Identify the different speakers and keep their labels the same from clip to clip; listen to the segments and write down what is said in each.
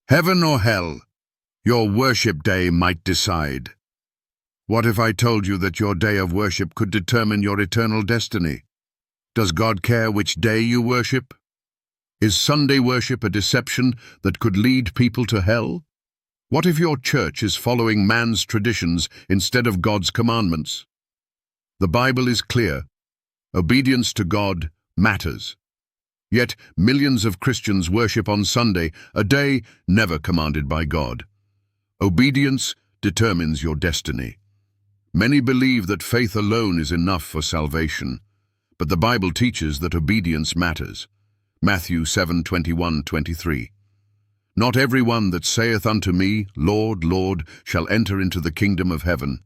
Speaker 1: Heaven or hell? Your worship day might decide. What if I told you that your day of worship could determine your eternal destiny? Does God care which day you worship? Is Sunday worship a deception that could lead people to hell? What if your church is following man's traditions instead of God's commandments? The Bible is clear. Obedience to God matters. Yet millions of Christians worship on Sunday, a day never commanded by God. Obedience determines your destiny. Many believe that faith alone is enough for salvation, but the Bible teaches that obedience matters. Matthew 7:21-23. Not everyone that saith unto me, Lord, Lord, shall enter into the kingdom of heaven,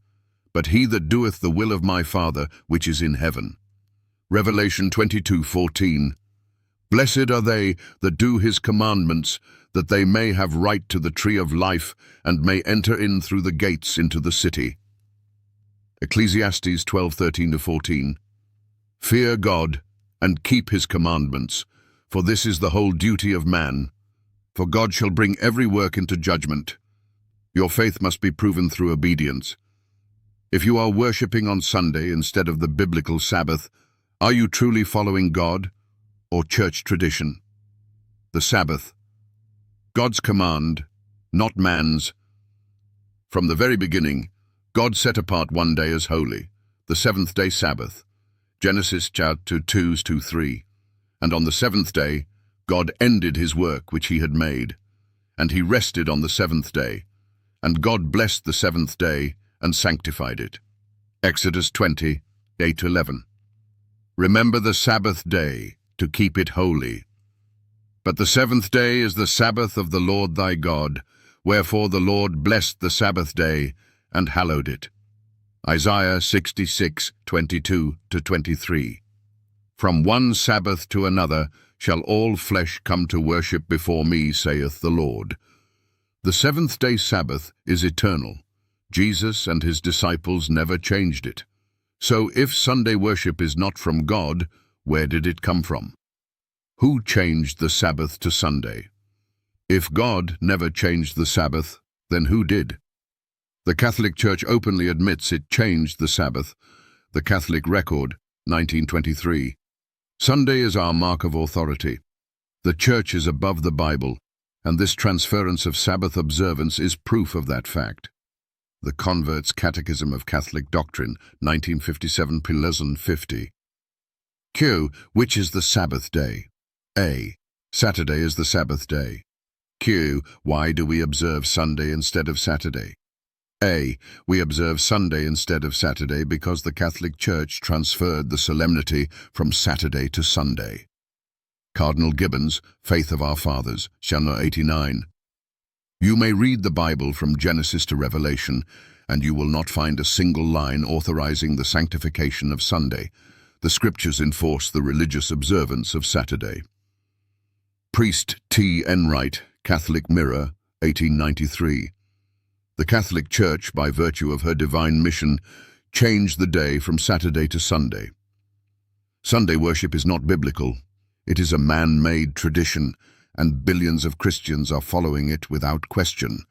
Speaker 1: but he that doeth the will of my Father which is in heaven. Revelation 22:14. Blessed are they that do his commandments, that they may have right to the tree of life, and may enter in through the gates into the city. Ecclesiastes 12:13-14. Fear God, and keep his commandments, for this is the whole duty of man. For God shall bring every work into judgment. Your faith must be proven through obedience. If you are worshipping on Sunday instead of the biblical Sabbath, are you truly following God or church tradition? The Sabbath. God's command, not man's. From the very beginning, God set apart one day as holy, the seventh-day Sabbath. Genesis chapter 2:2-3. And on the seventh day, God ended his work which he had made, and he rested on the seventh day. And God blessed the seventh day and sanctified it. Exodus 20:8-11. Remember the Sabbath day, to keep it holy. But the seventh day is the Sabbath of the Lord thy God, wherefore the Lord blessed the Sabbath day and hallowed it. Isaiah 66:22-23. From one Sabbath to another shall all flesh come to worship before me, saith the Lord. The seventh-day Sabbath is eternal. Jesus and his disciples never changed it. So if Sunday worship is not from God, where did it come from? Who changed the Sabbath to Sunday? If God never changed the Sabbath, then who did? The Catholic Church openly admits it changed the Sabbath. The Catholic Record, 1923. Sunday is our mark of authority. The Church is above the Bible, and this transference of Sabbath observance is proof of that fact. The Convert's Catechism of Catholic Doctrine, 1957, Pilesen 50. Q. Which is the Sabbath day? A. Saturday is the Sabbath day. Q. Why do we observe Sunday instead of Saturday? A. We observe Sunday instead of Saturday because the Catholic Church transferred the solemnity from Saturday to Sunday. Cardinal Gibbons, Faith of Our Fathers, Channel 89. You may read the Bible from Genesis to Revelation, and you will not find a single line authorizing the sanctification of Sunday. The Scriptures enforce the religious observance of Saturday. Priest T. Enright, Catholic Mirror, 1893. The Catholic Church, by virtue of her divine mission, changed the day from Saturday to Sunday. Sunday worship is not biblical. It is a man-made tradition, and billions of Christians are following it without question.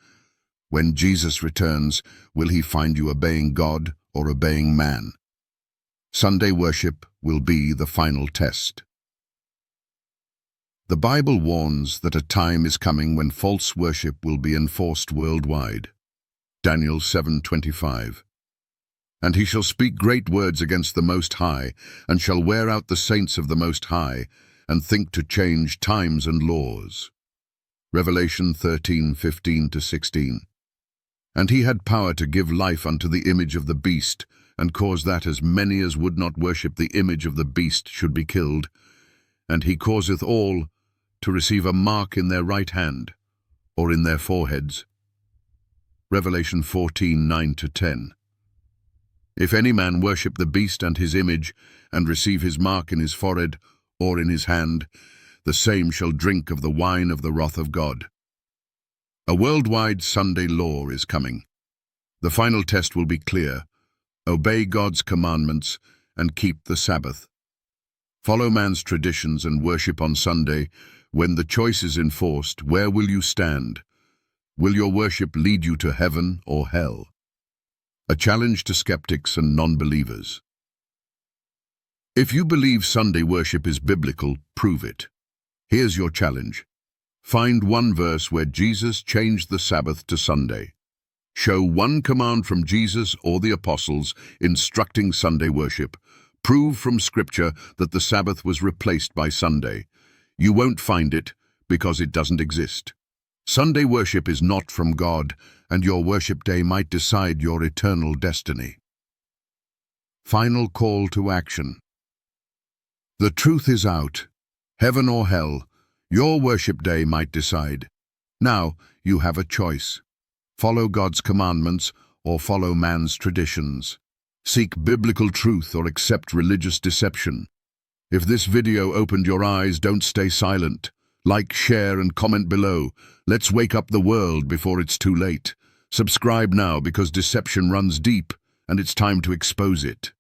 Speaker 1: When Jesus returns, will he find you obeying God or obeying man? Sunday worship will be the final test. The Bible warns that a time is coming when false worship will be enforced worldwide. Daniel 7:25. And he shall speak great words against the Most High, and shall wear out the saints of the Most High, and think to change times and laws. Revelation 13:15-16. And he had power to give life unto the image of the beast, and cause that as many as would not worship the image of the beast should be killed. And he causeth all to receive a mark in their right hand, or in their foreheads. Revelation 14:9-10. If any man worship the beast and his image, and receive his mark in his forehead or in his hand, the same shall drink of the wine of the wrath of God. A worldwide Sunday law is coming. The final test will be clear. Obey God's commandments and keep the Sabbath. Follow man's traditions and worship on Sunday. When the choice is enforced, where will you stand? Will your worship lead you to heaven or hell? A challenge to skeptics and non-believers. If you believe Sunday worship is biblical, prove it. Here's your challenge. Find one verse where Jesus changed the Sabbath to Sunday. Show one command from Jesus or the apostles instructing Sunday worship. Prove from Scripture that the Sabbath was replaced by Sunday. You won't find it because it doesn't exist. Sunday worship is not from God, and your worship day might decide your eternal destiny. Final call to action. The truth is out. Heaven or hell, your worship day might decide. Now you have a choice. Follow God's commandments or follow man's traditions. Seek biblical truth or accept religious deception. If this video opened your eyes, don't stay silent. Like, share, and comment below. Let's wake up the world before it's too late. Subscribe now because deception runs deep and it's time to expose it.